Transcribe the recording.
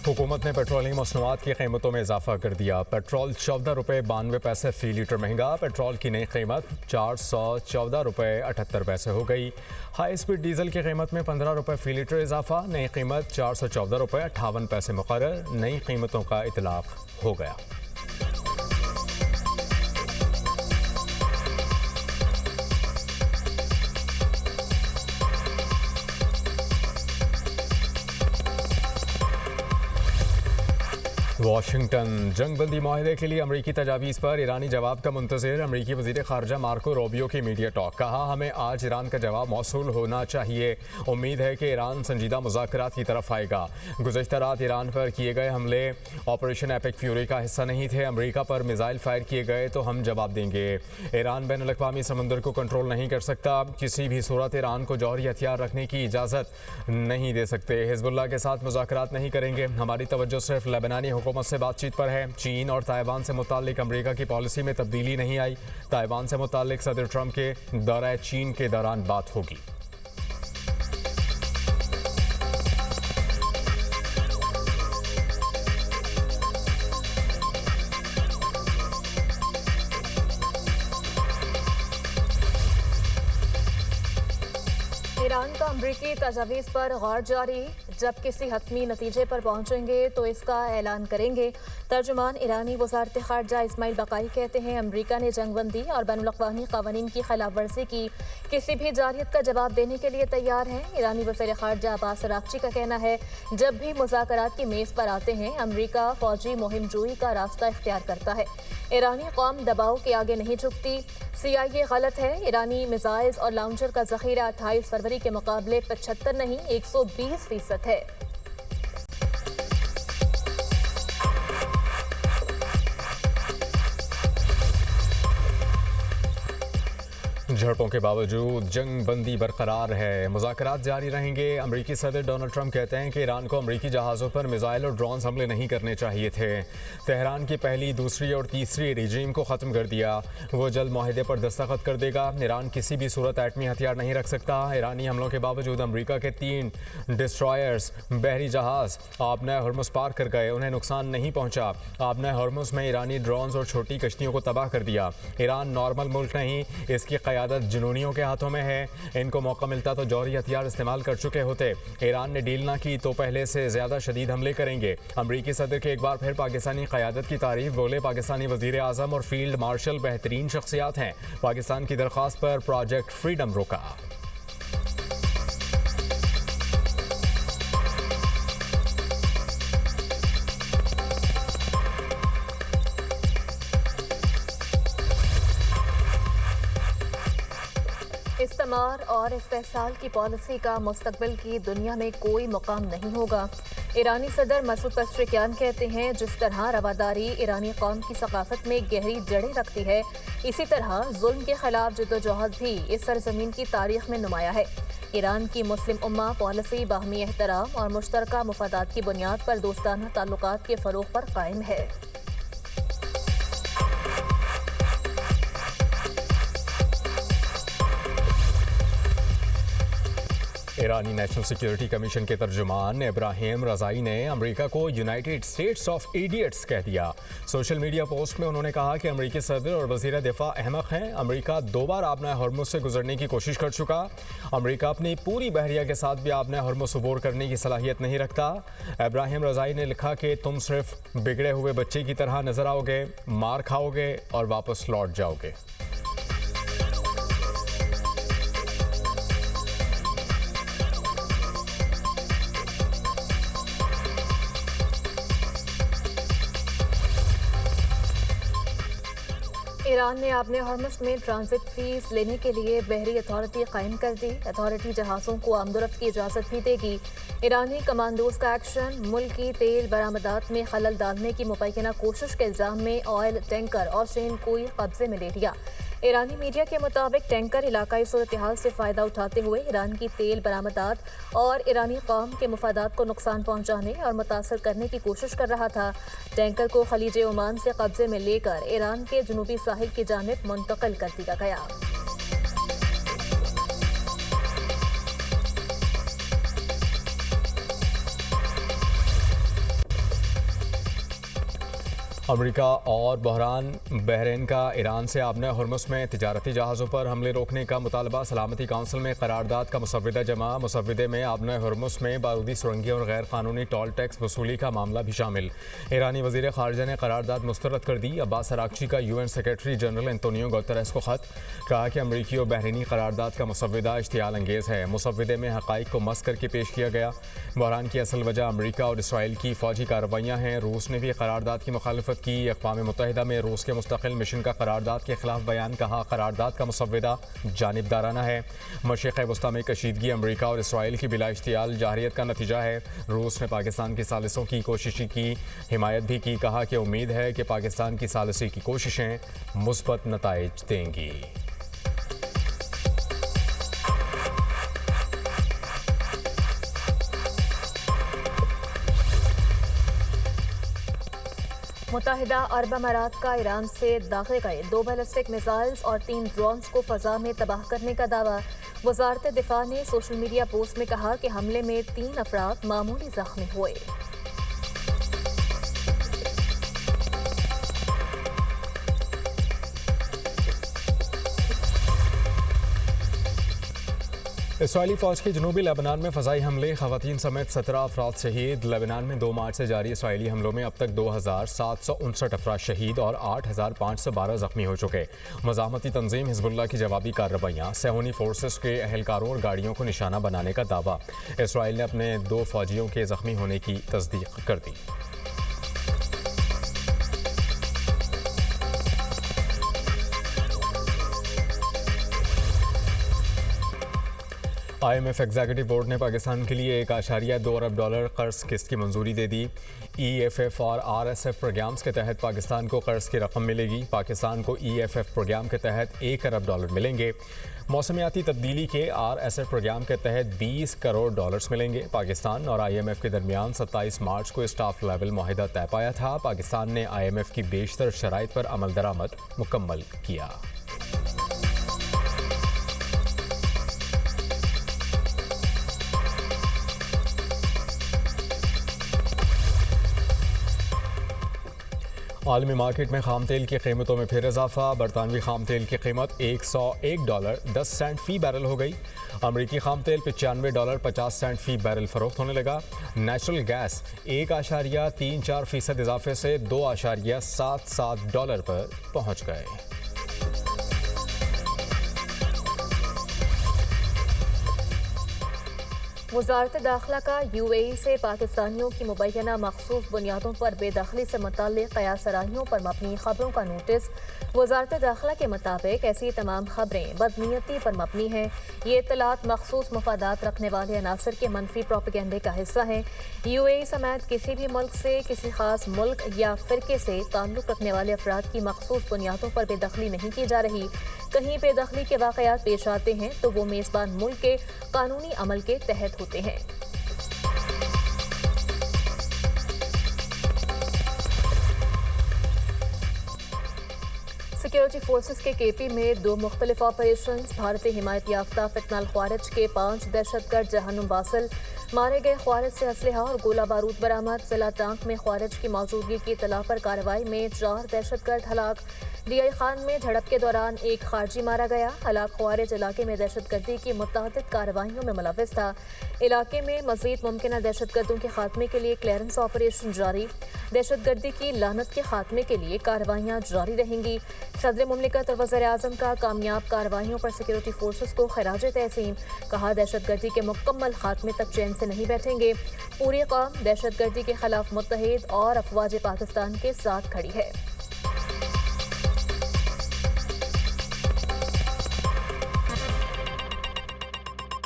हुकूमत ने पेट्रोलियम मसनूआत की कीमतों में इजाफा कर दिया। पेट्रोल 14 रुपये 92 पैसे फ़ी लीटर महंगा। पेट्रोल की नई कीमत 414 रुपये 78 पैसे हो गई। हाई स्पीड डीजल की कीमत में 15 रुपये फ़ी लीटर इजाफा। नई कीमत 414 रुपये 58 पैसे मुकर्रर। नई कीमतों का इतलाक हो गया। वाशिंगटन जंगबंदी माहिदे के लिए अमरीकी तजावीज़ पर ईरानी जवाब का मुंतज़िर। अमरीकी वज़ीर ख़ारजा मार्को रोबियो की मीडिया टॉक। कहा, हमें आज ईरान का जवाब मौसूल होना चाहिए। उम्मीद है कि ईरान संजीदा मुज़ाकरात की तरफ आएगा। गुज़श्ता रात ईरान पर किए गए हमले ऑपरेशन एपिक फ्यूरी का हिस्सा नहीं थे। अमरीका पर मिज़ाइल फायर किए गए तो हम जवाब देंगे। ईरान बैनुल अक़वामी समंदर को कंट्रोल नहीं कर सकता। किसी भी सूरत ईरान को जौहरी हथियार रखने की इजाज़त नहीं दे सकते। हिज़्बुल्लाह के साथ मुज़ाकरात नहीं करेंगे। हमारी तवज्जो सिर्फ लेबनानी हुकूमत से बातचीत पर है। चीन और ताइवान से मुताल्लिक अमरीका की पॉलिसी में तब्दीली नहीं आई। ताइवान से मुताल्लिक सदर ट्रंप के दौरा चीन के दौरान बात होगी। ईरान का अमरीकी तजावीज़ पर गौर जारी। जब किसी हतमी नतीजे पर पहुंचेंगे तो इसका ऐलान करेंगे। तर्जुमान ईरानी वज़ारत ख़ारजा इस्माइल बक़ाई कहते हैं, अमरीका ने जंगबंदी और बैनुल-अक़वामी क़वानीन की खिलाफ वर्जी की किसी भी जारियत का जवाब देने के लिए तैयार हैं। ईरानी वज़ीर ख़ारजा अब्बास अराग़ची का कहना है, जब भी मुज़ाकरात की मेज़ पर आते हैं अमरीका फ़ौजी मुहिम जोई का रास्ता इख्तियार करता है। ईरानी कौम दबाव के आगे नहीं झुकती। CIA गलत है। ईरानी मिसाइल्स और लाउंचर का ज़ख़ीरा 28 फरवरी के मुकाबले 75 नहीं 120% है। झड़पों के बावजूद जंग बंदी बरकरार है। मुज़ाकरात जारी रहेंगे। अमरीकी सदर डोनाल्ड ट्रंप कहते हैं कि ईरान को अमरीकी जहाज़ों पर मिसाइल और ड्रोन हमले नहीं करने चाहिए थे। तेहरान की पहली, दूसरी और तीसरी रिजीम को ख़त्म कर दिया। वो जल्द माहिदे पर दस्तखत कर देगा। ईरान किसी भी सूरत एटमी हथियार नहीं रख सकता। ईरानी हमलों के बावजूद अमरीका के 3 डिस्ट्रॉयर्स बहरी जहाज़ आबना हॉर्मुज़ पार कर गए। उन्हें नुकसान नहीं पहुँचा। आबना हॉर्मुज़ में ईरानी ड्रोन्स और छोटी कश्तियों को तबाह कर दिया। ईरान नॉर्मल मुल्क नहीं, इसकी क़यादत जुनूनियों के हाथों में है। इनको मौका मिलता तो जौहरी हथियार इस्तेमाल कर चुके होते। ईरान ने डील ना की तो पहले से ज़्यादा शदीद हमले करेंगे। अमरीकी सदर के एक बार फिर पाकिस्तानी क़यादत की तारीफ। बोले, पाकिस्तानी वज़ीर आज़म और फील्ड मार्शल बेहतरीन शख्सियात हैं। पाकिस्तान की दरख्वास्त पर प्रोजेक्ट फ्रीडम रोका। इस्तेमार और इस्तेहसाल की पॉलिसी का मुस्तकबिल की दुनिया में कोई मुकाम नहीं होगा। ईरानी सदर मसूद पेज़ेश्कियान कहते हैं, जिस तरह रवादारी ईरानी कौम की सकाफत में गहरी जड़ें रखती है, इसी तरह जुल्म के खिलाफ जद्दोजहद भी इस सरजमीन की तारीख में नुमाया है। ईरान की मुस्लिम उम्मा पॉलिसी बाहमी एहतराम और मुश्तरका मुफादात की बुनियाद पर दोस्ताना ताल्लुकात के फ़रोग़ पर कायम है। ईरानी नेशनल सिक्योरिटी कमीशन के तर्जुमान इब्राहिम रज़ाई ने अमेरिका को यूनाइटेड स्टेट्स ऑफ इडियट्स कह दिया। सोशल मीडिया पोस्ट में उन्होंने कहा कि अमेरिकी सदर और वज़ीर दिफा अहमक हैं। अमेरिका 2 बार आबना हॉर्मुज़ से गुजरने की कोशिश कर चुका। अमेरिका अपनी पूरी बहरिया के साथ भी आबना हॉर्मुज़ अबूर करने की सलाहियत नहीं रखता। इब्राहिम रज़ाई ने लिखा कि तुम सिर्फ बिगड़े हुए बच्चे की तरह नजर आओगे, मार खाओगे और वापस लौट जाओगे। ईरान ने आबने हॉर्मुज़ में ट्रांजिट फीस लेने के लिए बहरी अथॉरिटी कायम कर दी। अथॉरिटी जहाज़ों को आमदोरफ्त की इजाज़त भी देगी। ईरानी कमांडोज का एक्शन। मुल्की तेल बरामदात में खलल डालने की मुबैना कोशिश के इल्ज़ाम में ऑयल टैंकर और शेन कोई कब्जे में ले लिया। ईरानी मीडिया के मुताबिक टैंकर इलाकाई सूरत हाल से फ़ायदा उठाते हुए ईरान की तेल बरामदात और ईरानी कौम के मुफादात को नुकसान पहुँचाने और मुतासर करने की कोशिश कर रहा था। टैंकर को खलीज ओमान से कब्जे में लेकर ईरान के जनूबी साहिल की जानिब मुंतकिल कर दिया गया। अमेरिका और बहरीन का ईरान से आबना हुर्मुज़ में तिजारती जहाज़ों पर हमले रोकने का मुतालबा। सलामती काउंसिल में करारदाद का मुसव्विदा जमा। मुसव्विदे में आबना हुर्मुज़ में बारूदी सुरंगियों और गैर कानूनी टोल टैक्स वसूली का मामला भी शामिल। ईरानी वज़ीर ख़ारजा ने करारदाद मुस्तरद कर दी। अब्बास अरागची का UN secretary general Antonio Guterres को ख़त। कहा कि अमरीकी और बहरीनी करारदाद का मुसव्विदा इश्तियाल अंगेज़ है। मुसव्विदे में हक़ाइक़ को मस करके पेश किया गया। बहरान की असल वजह अमरीका और इसराइल की फ़ौजी कार्रवाइयाँ हैं। रूस ने भी करारदाद की मुखालफत की। अक़वाम मुत्तहिदा में रूस के मुस्तकिल मिशन का करारदाद के खिलाफ बयान। कहा करारदाद का मुसव्विदा जानिबदाराना है। मशरिक़ वस्ता में कशीदगी अमरीका और इसराइल की बिला इश्तियाल जाहिरियत का नतीजा है। रूस ने पाकिस्तान की सालिसों की कोशिश की हिमायत भी की। कहा कि उम्मीद है कि पाकिस्तान की सालिसी की कोशिशें मुस्बत नताइज देंगी। मुत्तहिदा अरब अमारात का ईरान से दागे गए 2 बैलिस्टिक मिसाइल्स और 3 ड्रोन्स को फ़ज़ा में तबाह करने का दावा। वज़ारत दिफ़ा ने सोशल मीडिया पोस्ट में कहा कि हमले में 3 अफराद मामूली ज़ख्मी हुए। इसराइली फ़ौज के जनूबी लेबनान में फ़ज़ाई हमले। ख़वातीन समेत 17 अफराद शहीद। लेबनान में 2 मार्च से जारी इसराइली हमलों में अब तक 2759 अफराद शहीद और 8512 ज़ख्मी हो चुके। मज़ाहमती तंजीम हिज़्बुल्लाह की जवाबी कार्रवाइयाँ। सेहूनी फोर्सेस के अहलकारों और गाड़ियों को निशाना बनाने का दावा। इसराइल ने अपने 2 फ़ौजियों के ज़ख्मी होने की तस्दीक कर दी। IMF एग्जीक्यूटिव बोर्ड ने पाकिस्तान के लिए $1.2 अरब कर्ज किस्त की मंजूरी दे दी। EFF और RSF प्रोग्राम्स के तहत पाकिस्तान को कर्ज की रकम मिलेगी। पाकिस्तान को EFF प्रोग्राम के तहत $1 अरब मिलेंगे। मौसमियाती तब्दीली के RSF प्रोग्राम के तहत $20 करोड़ मिलेंगे। पाकिस्तान और IMF के दरमियान 27 मार्च को स्टाफ लेवल मुआहिदा तय पाया था। पाकिस्तान ने IMF की बेशतर शराइत पर अमल दरामद मुकम्मल किया। आलमी मार्केट में खाम तेल की कीमतों में फिर इजाफा। बरतानवी खाम तेल की कीमत $101.10 फ़ी बैरल हो गई। अमरीकी खाम तेल $95.50 फ़ी बैरल फ़रोख्त होने लगा। नेचुरल गैस 1.34% इजाफे से $2.77 पर पहुँच गए। वज़ारत दाखिला का UAE से पाकिस्तानियों की मुबैना मखसूस बुनियादों पर बेदखली से मुताल्लिक़ क़यासराइयों पर मबनी खबरों का नोटिस। वज़ारत दाखिला के मुताबिक ऐसी तमाम खबरें बदनीयती पर मबनी हैं। ये इत्तलात मखसूस मफादात रखने वाले अनासर के मनफी प्रोपेगेंडे का हिस्सा हैं। UAE समेत किसी भी मुल्क से किसी खास मुल्क या फ़िरके से ताल्लुक़ रखने वाले अफराद की मखसूस बुनियादों पर बेदखली नहीं की जा रही। कहीं बेदखली के वाक़यात पेश आते हैं तो वो मेज़बान मुल्क के कानूनी अमल के तहत होते हैं। सिक्योरिटी फोर्सेस के KP में 2 मुख्तलिफ ऑपरेशन। भारतीय हिमायत याफ्ता फितनाल ख्वारिज के 5 दहशतगर्द जहन्नुम वासिल मारे गए। ख्वारिज से असलहा और गोला बारूद बरामद। जिला टांक में ख्वारिज की मौजूदगी की इत्तला पर कार्रवाई में 4 दहशतगर्द हलाक। DI खान में झड़प के दौरान एक खारजी मारा गया। हलाक ख्वारिज इलाके में दहशतगर्दी की मुतअद्दिद कार्रवाइयों में मुलव्वस था। इलाके में मजीद मुमकिन दहशतगर्दों के खात्मे के लिए क्लियरेंस ऑपरेशन जारी। दहशतगर्दी की लानत के खात्मे के लिए कार्रवाइयाँ जारी रहेंगी। सदर मुमलिकत और वज़ीर आज़म का कामयाब कार्रवाइयों पर सिक्योरिटी फोर्सेस को खिराज तहसीन। कहा दहशतगर्दी के मुकम्मल खात्मे तक चैन से नहीं बैठेंगे। पूरी कौम दहशतगर्दी के खिलाफ मुत्तहिद और अफवाज पाकिस्तान के साथ खड़ी है।